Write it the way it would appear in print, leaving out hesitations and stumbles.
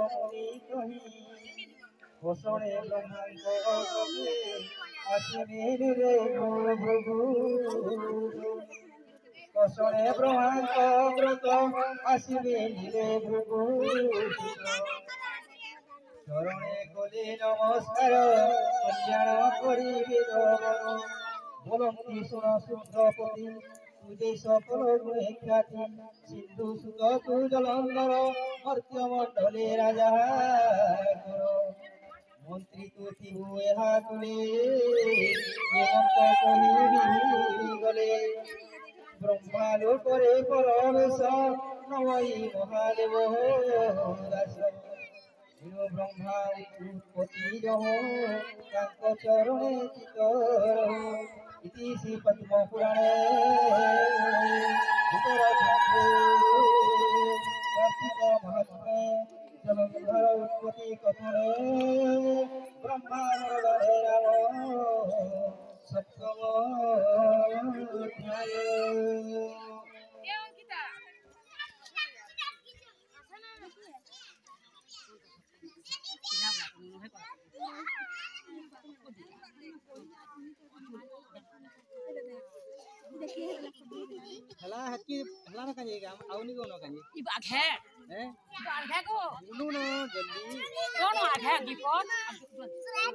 मुनि कही पोषणे ब्रह्मांड कहे आसिबे रे प्रभु पोषणे ब्रह्मांड व्रत आसिबे रे प्रभु चरणे कले नमस्कार कल्याण करिबे जगन बोलंती सुन शुद्रपति तुझे सकल गुणे ख्याति सिंधु सुत तु जलंधर मर्त्य मंडले राजा मंत्री तु थिबु एहा तुले हेमंत कहि गले ब्रह्मा लोकरे परमेश नमई महादेव दास ब्रह्मा उत्पत्ति जह तांक चरणे चितर इति श्री पद्म पुराणे कार्तिक महात्म्ये जलंधर उत्पत्ति कथने ब्रह्मांडे राम सप्तम अध्याय हला हकी हला ना काजे काम आउनी को न काजे ई आघे हैं आघे को बोलू न जल्दी कौन आघे दीपक